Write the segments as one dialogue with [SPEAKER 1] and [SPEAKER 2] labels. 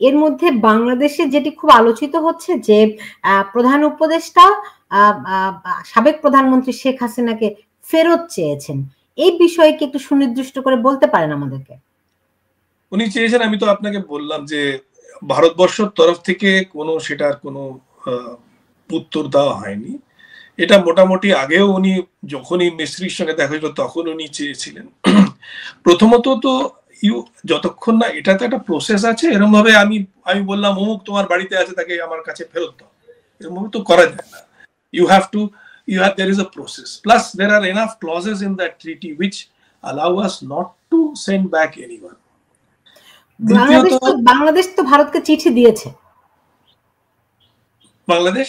[SPEAKER 1] এর মধ্যে বাংলাদেশে যেটি খুব আলোচিত হচ্ছে যে প্রধান উপদেষ্টা সাবেক প্রধানমন্ত্রী শেখ হাসিনাকে ফেরত চেয়েছেন, এই বিষয়ে কি একটু সুনির্দিষ্ট করে বলতে পারেন আমাদেরকে?
[SPEAKER 2] উনি চেয়েছেন, আমি তো আপনাকে বললাম যে ভারতবর্ষের তরফ থেকে সেটার কোনো উত্তর দেওয়া হয়নি। এটা মোটামুটি আগেও উনি যখনই মিস্ত্রির সঙ্গে দেখা হয়েছিল তখন উনি চেয়েছিলেন। প্রথমত তো যতক্ষণ না, এটা তো একটা প্রসেস আছে। এরকম ভাবে আমি বললাম অমুক তোমার বাড়িতে আছে, তাকে আমার কাছে ফেরত দাও, এরকম ভাবে তো করা যায় না। there is a process, plus there are enough clauses in that treaty which allow us not to send back anyone.
[SPEAKER 1] Bangladesh তো ভারতকে চিঠি দিয়েছে।
[SPEAKER 2] বাংলাদেশ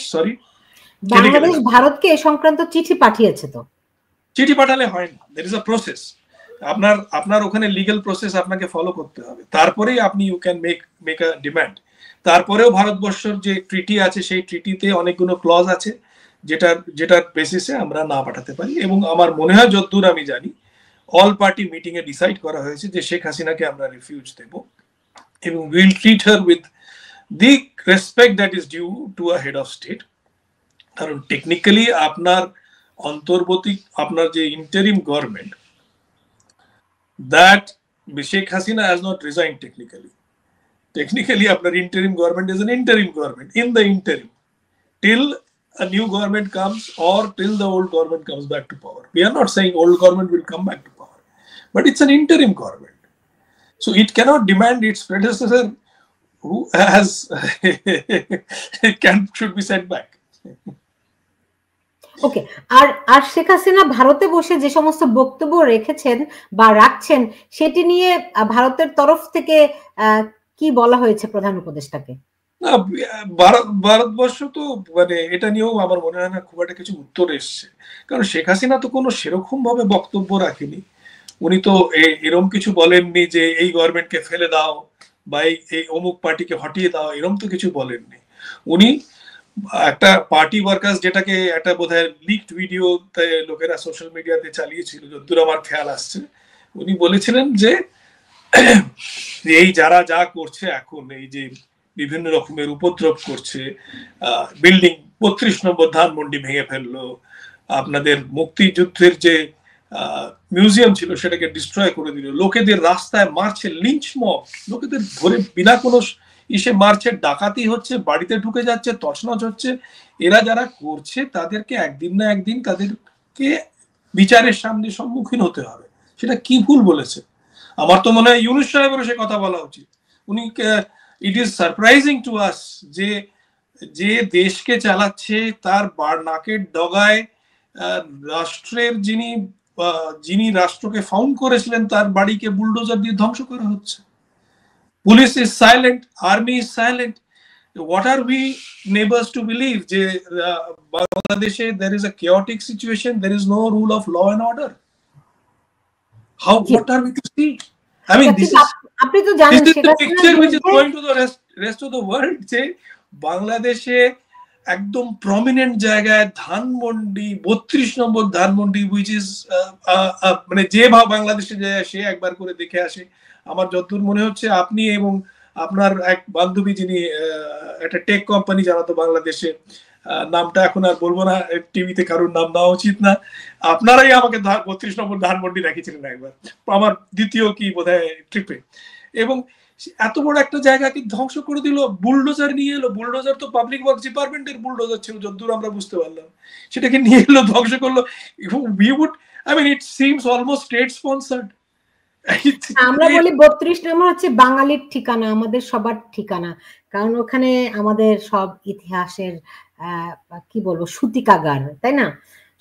[SPEAKER 2] ভারতকে
[SPEAKER 1] এ সংক্রান্ত চিঠি পাঠিয়েছে। তো
[SPEAKER 2] চিঠি পাঠালে হয় না, there is a process. আপনার ওখানে লিগ্যাল প্রসেস আপনাকে ফলো করতে হবে, তারপরেই আপনি you can make a demand. তারপরেও ভারতবর্ষের যে ট্রিটি আছে সেই ট্রিটিতে অনেকগুলো ক্লজ আছে যেটার বেসিসে আমরা না পাঠাতে পারি। এবং আমার মনে হয় যতদূর আমি জানি অল পার্টি মিটিং এ ডিসাইড করা হয়েছে যে শেখ হাসিনাকে আমরা রিফিউজ দেব এবং will treat her with the respect that is due to a head of state. কারণ টেকনিক্যালি আপনার যে interim government, that Sheikh Hasina has not resigned technically. Technically, after interim government is an interim government in the interim till a new government comes or till the old government comes back to power. We are not saying old government will come back to power, but it's an interim government. So it cannot demand its predecessor who should be sent back.
[SPEAKER 1] ওকে, আর শেখ হাসিনা ভারতে বসে যে সমস্ত বক্তব্য রেখেছেন বা রাখছেন সেটি নিয়ে ভারতের তরফ থেকে কি বলা হয়েছে প্রধান উপদেষ্টাকে?
[SPEAKER 2] না, ভারতবর্ষ তো এটা নিয়েও আমার মনে হয় না খুব একটা কিছু উত্তর এসছে। কারণ শেখ হাসিনা তো কোনো সেরকম ভাবে বক্তব্য রাখেনি। উনি তো এরকম কিছু বলেননি যে এই গভর্নমেন্টকে ফেলে দাও বা এই অমুক পার্টিকে হটিয়ে দাও, এরকম তো কিছু বলেননি। উনি একটা পার্টি ওয়ার্কার্স, যেটাকে একটা বোধহয় লিকড ভিডিও লোকেরা সোশ্যাল মিডিয়াতে চালিয়েছিল যতদূর আমার খেয়াল আসছে, উনি বলেছিলেন যে এই যারা যা করছে এখন, এই যে বিভিন্ন রকমের উপদ্রব করছে, বিল্ডিং 32 নম্বর ধানমন্ডি ভেঙে ফেললো, আপনাদের মুক্তিযুদ্ধের যে মিউজিয়াম ছিল সেটাকে ডিস্ট্রয় করে দিল, লোকেদের রাস্তায় মারছে, লিঞ্চ মব, লোকেদের ধরে বিনা কোনো মারছে, ডাকাতি হচ্ছে, বাড়িতে ঢুকে যাচ্ছে, তছনছ হচ্ছে। এরা যারা করছে তাদেরকে একদিন না একদিন তাদেরকে বিচারের সামনে সম্মুখীন হতে হবে। সেটা কি ভুল বলেছে? আমার তো মনে হয় ইউনূস সাহেবেরও সে কথা বলা উচিত। উনি it is surprising to us যে দেশকে চালাচ্ছে তার নাকের ডগায় রাষ্ট্রের যিনি রাষ্ট্রকে ফাউন্ড করেছিলেন তার বাড়িকে বুলডোজার দিয়ে ধ্বংস করা হচ্ছে। Police is silent, army is silent. What are we neighbors to believe? যে বাংলাদেশে there is a chaotic situation, there is no rule of law and order. What are we to see? I mean, this is the picture which is going to the rest of the world. যে বাংলাদেশে একদম prominent জায়গায় ধানমন্ডি, 32 নম্বর Dhanmondi, which is যে বাংলাদেশে যায় সে একবার করে দেখে আসে। আমার যতদূর মনে হচ্ছে আপনি এবং আপনার এক বান্ধবী যিনি একটা টেক কোম্পানি চালাতো বাংলাদেশে, নামটা এখন আর বলবো না, টিভিতে কারোর নাম দেওয়া উচিত না, আপনারাই আমাকে 32 নম্বর ধানমন্ডি দেখিয়েছিলেন একবার আমার দ্বিতীয় কি বোধহয় ট্রিপে। এবং এত বড় একটা জায়গাকে ধ্বংস করে দিল, বুলডোজার নিয়ে এলো। বুলডোজার তো পাবলিক ওয়ার্কস ডিপার্টমেন্টের বুলডোজার ছিল যতদূর আমরা বুঝতে পারলাম, সেটাকে নিয়ে এলো, ধ্বংস করলো। It seems almost state sponsored.
[SPEAKER 1] আমরা বলি 32 নম্বর হচ্ছে বাঙালির ঠিকানা, আমাদের সবার ঠিকানা, কারণ ওখানে আমাদের সব ইতিহাসের কি বলবো সূতিকাগার, তাই না?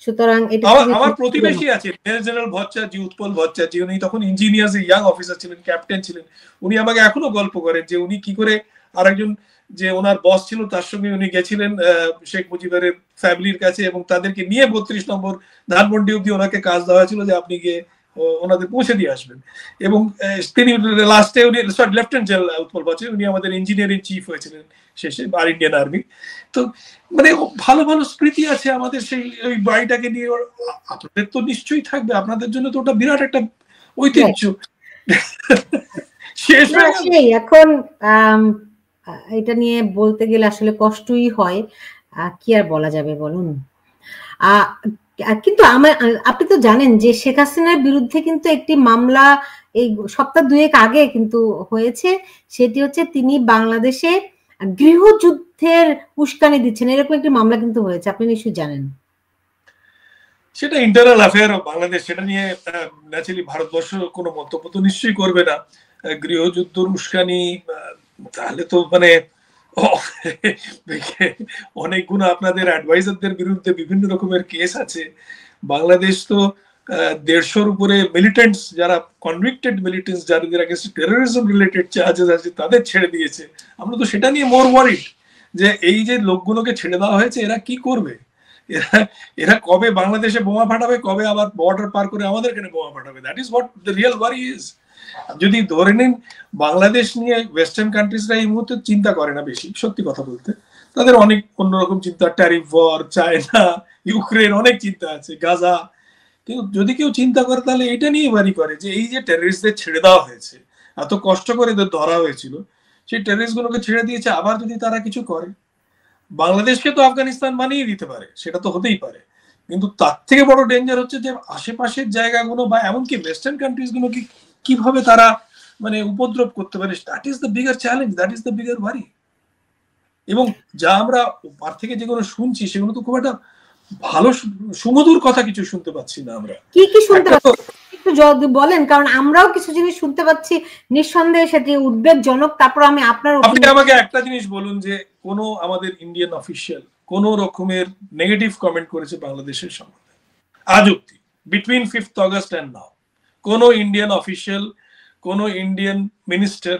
[SPEAKER 1] সুতরাং এটা
[SPEAKER 2] আমার প্রতিবেশী আছে মেজর জেনারেল ভট্টাচার্য, উৎপল ভট্টাচার্য, উনি তখন ইঞ্জিনিয়ার্স ইয়াং অফিসার ছিলেন, ক্যাপ্টেন ছিলেন। উনি আমাকে এখনো গল্প করেন যে উনি কি করে আরেকজন যে ওনার বস ছিল তার সঙ্গে উনি গেছিলেন শেখ মুজিবের ফ্যামিলির কাছে এবং তাদেরকে নিয়ে 32 নম্বর ধানমন্ডি অব্দি ওনাকে কাজ দেওয়া হয়েছিল যে আপনি গিয়ে ওনাদের পৌঁছে দিয়ে আসবেন। এবং তিনি লাস্টে উনি লেফটেন্যান্ট জেনারেল উৎপল ভট্টাচার্য, উনি আমাদের ইঞ্জিনিয়ারিং চিফ হয়েছিলেন শেষে আর ইন্ডিয়ান আর্মি। তো ভালো ভালো স্মৃতি আছে আমাদের সেই ওই বাড়িটাকে নিয়ে। আপনাদের তো নিশ্চয়ই থাকবে, আপনাদের জন্য তো ওটা বিরাট একটা ঐতিহ্য। শেষ হয়ে গেল।
[SPEAKER 1] এখন এটা নিয়ে বলতে গেলে আসলে কষ্টই হয়, কি আর বলা যাবে বলুন। কিন্তু আপনি তো জানেন যে শেখ হাসিনার বিরুদ্ধে কিন্তু একটি মামলা এই সপ্তাহ দুয়েক আগে কিন্তু হয়েছে, সেটি হচ্ছে তিনি বাংলাদেশে গৃহযুদ্ধের উস্কানি দিচ্ছেন, এরকম একটি মামলা কিন্তু হয়েছে, আপনি নিশ্চয়ই জানেন।
[SPEAKER 2] সেটা ইন্টারনাল অ্যাফেয়ার অফ বাংলাদেশ, সেটা নিয়ে ন্যাচারালি ভারতবর্ষ কোনো মন্তব্য তো নিশ্চয়ই করবে না। গৃহযুদ্ধ উস্কানি, তাহলে তো মানে অনেকগুলো আপনাদের অ্যাডভাইজারদের বিরুদ্ধে বিভিন্ন রকমের কেস আছে। বাংলাদেশ তো 150-র উপরে মিলিটেন্টস, যারা কনভিক্টেড মিলিটেন্টস, যাদের अगेंस्ट টেররিজম রিলেটেড চার্জেস আছে, তাদের ছেড়ে দিয়েছে। আমরা তো সেটা নিয়ে মোর ওয়ারিড যে এই যে লোকগুলোকে ছেড়ে দেওয়া হয়েছে, এরা কি করবে, এরা কবে বাংলাদেশে বোমা ফাটাবে, কবে আবার বর্ডার পার করে আমাদের এখানে বোমা ফাটাবে। That is what the real worry is. যদি ধরে নিন বাংলাদেশ নিয়ে ওয়েস্টার্ন কান্ট্রিজরা এই মুহূর্তে চিন্তা করে না বেশি, সত্যি কথা বলতে, তাদের অনেক অন্যরকম চিন্তা, ট্যারিফ ওয়ার, চায়না, ইউক্রেন, অনেক চিন্তা আছে, গাজা। কিন্তু যদি কেউ চিন্তা করে তাহলে এটা নিয়ে বাড়ি করে যে এই যে টেররিস্টদের ছেড়ে দেওয়া হয়েছে, এত কষ্ট করে এদের ধরা হয়েছিল, সেই টেররিস্ট গুলোকে ছেড়ে দিয়েছে, আবার যদি তারা কিছু করে, বাংলাদেশকে তো আফগানিস্তান বানিয়ে দিতে পারে, সেটা তো হতেই পারে। কিন্তু তার থেকে বড় ডেঞ্জার হচ্ছে যে আশেপাশের জায়গাগুলো বা এমনকি ওয়েস্টার্ন কান্ট্রিজ গুলোকে কিভাবে তারা মানে উপদ্রব করতে পারে। That is the bigger challenge, that is the bigger worry. এবং যা আমরা পার থেকে যেগুলো শুনছি সেগুলো তো খুব একটা ভালো সুমধুর কথা কিছু শুনতে পাচ্ছি না। আমরা
[SPEAKER 1] কি কি শুনতে পাচ্ছি একটু যদি বলেন, কারণ আমরাও কিছু জিনিস শুনতে পাচ্ছি নিঃসন্দেহে সেটি উদ্বেগজনক। তারপর আমি
[SPEAKER 2] আপনি আমাকে একটা জিনিস বলুন যে কোন আমাদের ইন্ডিয়ান অফিসিয়াল কোন রকমের নেগেটিভ কমেন্ট করেছে বাংলাদেশের সম্বন্ধে আজ অব্দি, between 5th August end now? কোন ইন্ডিয়ান অফিসিয়াল, কোন ইন্ডিয়ান মিনিস্টার,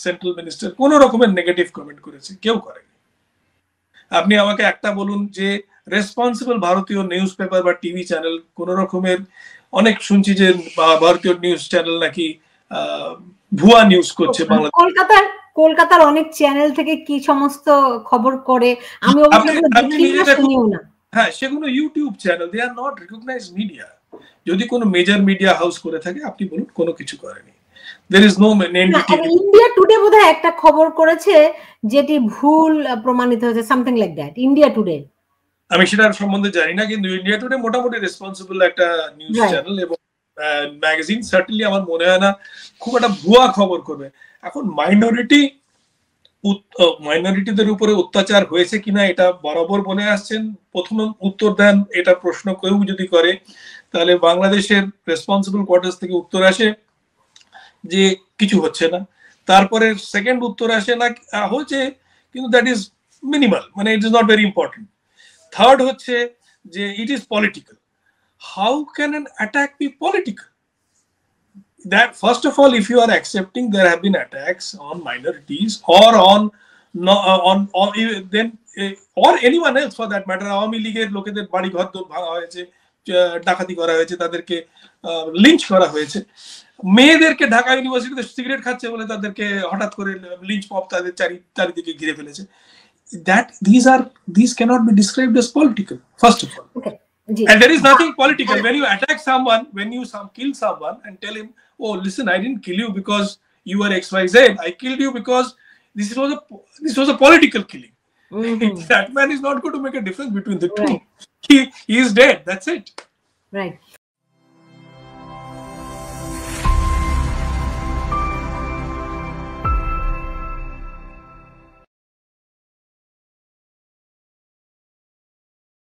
[SPEAKER 2] সেন্ট্রাল মিনিস্টার কোন রকমের নেগেটিভ কমেন্ট করেছে? কেউ করেনি। আপনি আমাকে একটা বলুন যে রেসপন্সিবল ভারতীয় নিউজ পেপার বা টিভি চ্যানেল কোন রকমের, অনেক শুনছি যে ভারতীয় নিউজ চ্যানেল নাকি ভুয়া নিউজ করছে বাংলাদেশ।
[SPEAKER 1] কলকাতার অনেক চ্যানেল থেকে কি সমস্ত খবর করে, আমি
[SPEAKER 2] হ্যাঁ, সেগুলো YouTube channel, they are not recognised media. যদি কোনো মেজর মিডিয়া হাউস করে থাকে আপনি বলুন, কোনো কিছু করেনি। there is no NDTV।
[SPEAKER 1] India today বোধহয় একটা খবর করেছে যেটি ভুল প্রমাণিত হয়েছে, something like that. India today,
[SPEAKER 2] আমি সেটার সম্বন্ধে জানি না, কিন্তু ইন্ডিয়া টুডে মোটামুটি রেসপন্সিবল একটা নিউজ চ্যানেল এবং ম্যাগাজিন। সার্টেনলি আমার মনে হয় না খুব একটা ভুয়া খবর করবে। এখন মাইনরিটিদের উপরে অত্যাচার হয়েছে কিনা এটা বরাবর বলে আসছেন। প্রথম উত্তর দেন, এটা প্রশ্ন কেউ যদি করে তাহলে বাংলাদেশের রেসপন্সিবল কোয়ার্টার্স থেকে উত্তর আসে যে কিছু হচ্ছে না। তারপরে সেকেন্ড উত্তর আসে না হচ্ছে, কিন্তু দ্যাট ইজ মিনিমাল, মানে it is not very important. Third হচ্ছে যে it is political. How can an attack B political? That first of all, if you are accepting there have been attacks on minorities or then or anyone else for that matter, Awami লীগের লোকেদের বাড়ি ঘর ভাঙা হয়েছে, ডাকাতি করা হয়েছে, তাদেরকে লিঞ্চ করা হয়েছে, মেয়েদেরকে ঢাকা ইউনিভার্সিটিতে সিগারেট খাচ্ছে বলে তাদেরকে হঠাৎ করে লিঞ্চ মব তাদের চারিদিকে ঘিরে ফেলেছে। These cannot be described as political, first of all.
[SPEAKER 1] Okay.
[SPEAKER 2] And there is nothing political when you attack someone, when you kill someone and tell him, oh listen, I didn't kill you because you are XYZ, I killed you because this was a political killing. That man is not going to make a difference between the two. He is dead, that's it.
[SPEAKER 1] Right.